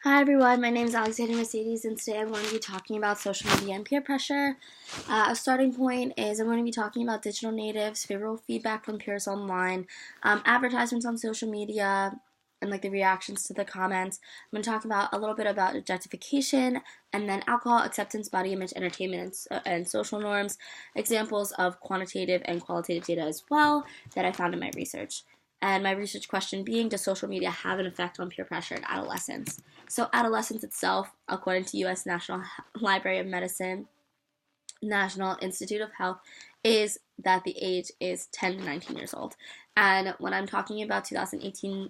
Hi everyone, my name is Alexandra Mercedes, and today I'm going to be talking about social media and peer pressure. A starting point is I'm going to be talking about digital natives, favorable feedback from peers online, advertisements on social media, and like the reactions to the comments. I'm going to talk about a little bit about objectification, and then alcohol, acceptance, body image, entertainment, and social norms, examples of quantitative and qualitative data as well that I found in my research. And my research question being, does social media have an effect on peer pressure in adolescence? So adolescence itself, according to U.S. National Library of Medicine, National Institute of Health, is that the age is 10 to 19 years old. And when I'm talking about 2018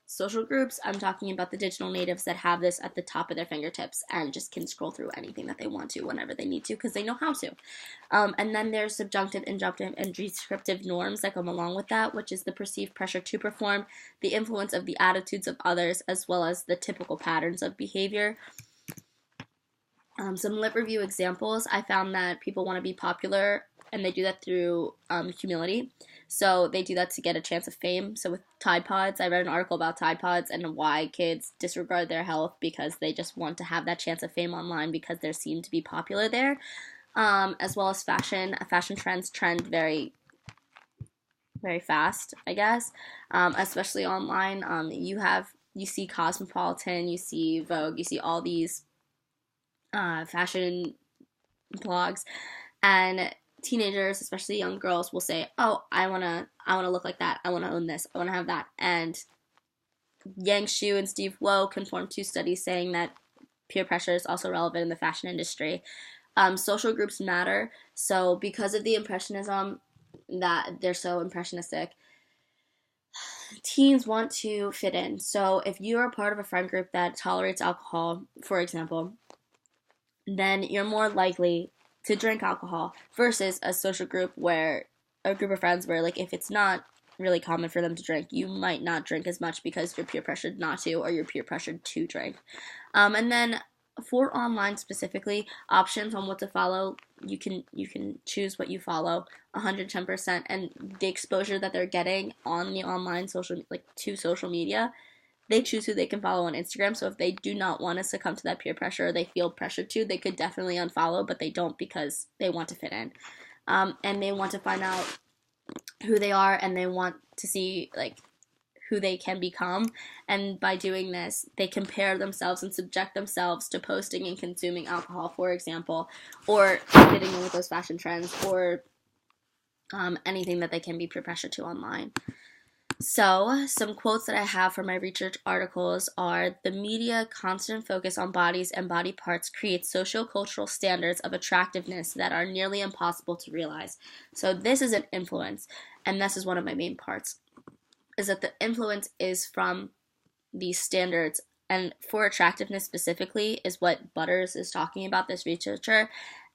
social groups, I'm talking about the digital natives that have this at the top of their fingertips and just can scroll through anything that they want to whenever they need to because they know how to. And then there's subjunctive, injunctive, and descriptive norms that come along with that, which is the perceived pressure to perform, the influence of the attitudes of others, as well as the typical patterns of behavior. Some lit review examples, I found that people want to be popular and they do that through humility. So they do that to get a chance of fame. So with Tide Pods, I read an article about Tide Pods and why kids disregard their health because they just want to have that chance of fame online because they're seen to be popular there. As well as fashion. Fashion trends trend very, very fast, I guess, especially online. You see Cosmopolitan, you see Vogue, you see all these fashion blogs, and teenagers, especially young girls, will say, "Oh, I wanna look like that. I wanna own this. I wanna have that." And Yang Shu and Steve Woe conformed two studies saying that peer pressure is also relevant in the fashion industry. Social groups matter. So because of the impressionism that they're so impressionistic, teens want to fit in. So if you're a part of a friend group that tolerates alcohol, for example, then you're more likely to drink alcohol versus a social group where a group of friends where like if it's not really common for them to drink, you might not drink as much because you're peer pressured not to or you're peer pressured to drink. And then for online specifically, options on what to follow, you can choose what you follow 110%, and the exposure that they're getting on the online social like to social media, they choose who they can follow on Instagram. So if they do not want to succumb to that peer pressure or they feel pressured to, they could definitely unfollow, but they don't because they want to fit in. And they want to find out who they are and they want to see like who they can become. And by doing this, they compare themselves and subject themselves to posting and consuming alcohol, for example, or fitting in with those fashion trends or anything that they can be peer pressured to online. So, some quotes that I have from my research articles are: the media constant focus on bodies and body parts creates socio-cultural standards of attractiveness that are nearly impossible to realize. So, this is an influence, and this is one of my main parts, is that the influence is from these standards, and for attractiveness specifically is what Butters is talking about, this researcher,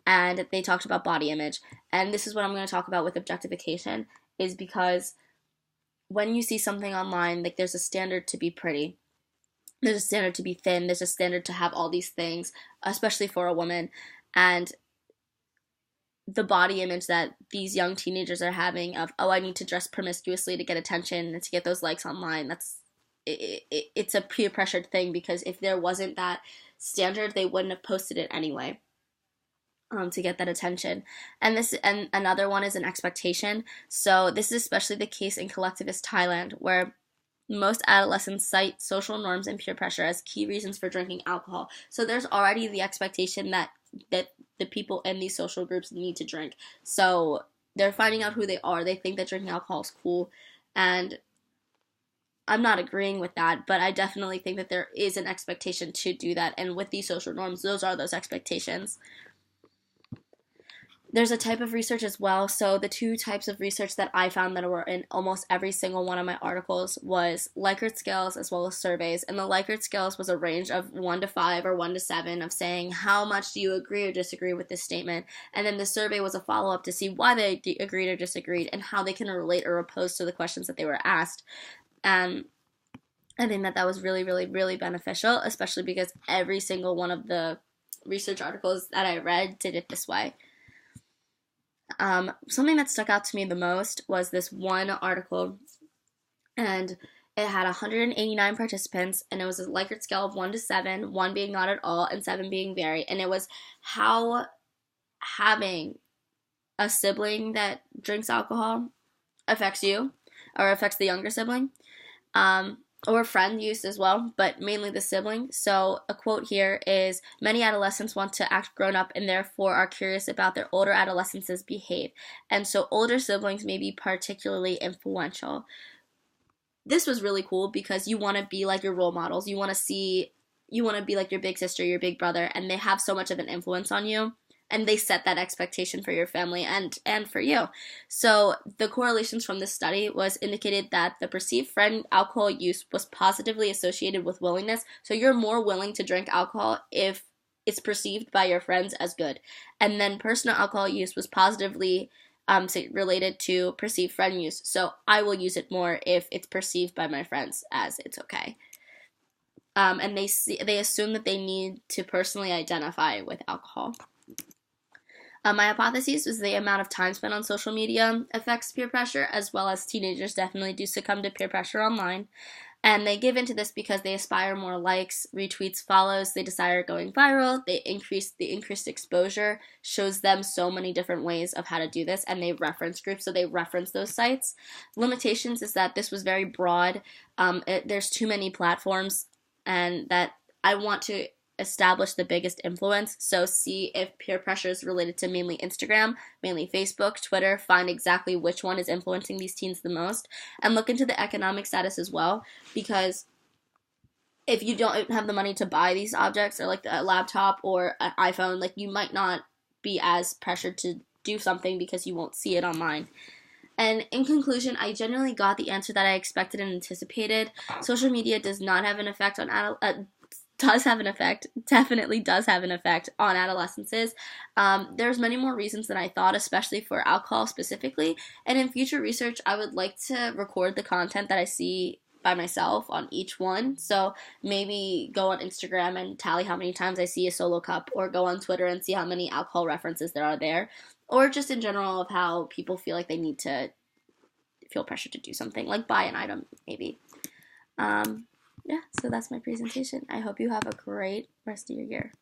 and they talked about body image. And this is what I'm going to talk about with objectification, is because when you see something online, like there's a standard to be pretty, there's a standard to be thin, there's a standard to have all these things, especially for a woman, and the body image that these young teenagers are having of, oh, I need to dress promiscuously to get attention and to get those likes online, it's a peer pressured thing because if there wasn't that standard, they wouldn't have posted it anyway. To get that attention. And another one is an expectation. So this is especially the case in collectivist Thailand, where most adolescents cite social norms and peer pressure as key reasons for drinking alcohol. So there's already the expectation that the people in these social groups need to drink. So they're finding out who they are. They think that drinking alcohol is cool, and I'm not agreeing with that, but I definitely think that there is an expectation to do that. And with these social norms, those are those expectations. There's a type of research as well. So the two types of research that I found that were in almost every single one of my articles was Likert scales as well as surveys. And the Likert scales was a range of 1 to 5 or 1 to 7 of saying how much do you agree or disagree with this statement. And then the survey was a follow-up to see why they agreed or disagreed and how they can relate or oppose to the questions that they were asked. And I think that was really, really, really beneficial, especially because every single one of the research articles that I read did it this way. Something that stuck out to me the most was this one article, and It had 189 participants, and it was a Likert scale of 1 to 7, 1 being not at all, and 7 being very. And it was how having a sibling that drinks alcohol affects you, or affects the younger sibling, or friend use as well, but mainly the sibling. So a quote here is, many adolescents want to act grown up and therefore are curious about their older adolescents' behave. And so older siblings may be particularly influential. This was really cool because you want to be like your role models. You want to be like your big sister, your big brother, and they have so much of an influence on you. And they set that expectation for your family and for you. So the correlations from this study was indicated that the perceived friend alcohol use was positively associated with willingness. So you're more willing to drink alcohol if it's perceived by your friends as good. And then personal alcohol use was positively related to perceived friend use. So I will use it more if it's perceived by my friends as it's okay. And they assume that they need to personally identify with alcohol. My hypothesis was the amount of time spent on social media affects peer pressure, as well as teenagers definitely do succumb to peer pressure online. And they give into this because they aspire more likes, retweets, follows, they desire going viral, the increased exposure shows them so many different ways of how to do this, and they reference groups, so they reference those sites. Limitations is that this was very broad. There's too many platforms, and that I want to establish the biggest influence. So see if peer pressure is related to mainly Instagram, mainly Facebook, Twitter, find exactly which one is influencing these teens the most, and look into the economic status as well, because if you don't have the money to buy these objects, or like a laptop or an iPhone, like you might not be as pressured to do something because you won't see it online. And in conclusion, I genuinely got the answer that I expected and anticipated. Social media does not have an effect on does have an effect, definitely does have an effect on adolescences. There's many more reasons than I thought, especially for alcohol specifically. And in future research, I would like to record the content that I see by myself on each one. So maybe go on Instagram and tally how many times I see a solo cup, or go on Twitter and see how many alcohol references there are there, or just in general of how people feel like they need to feel pressure to do something, like buy an item, maybe. Yeah, so that's my presentation. I hope you have a great rest of your year.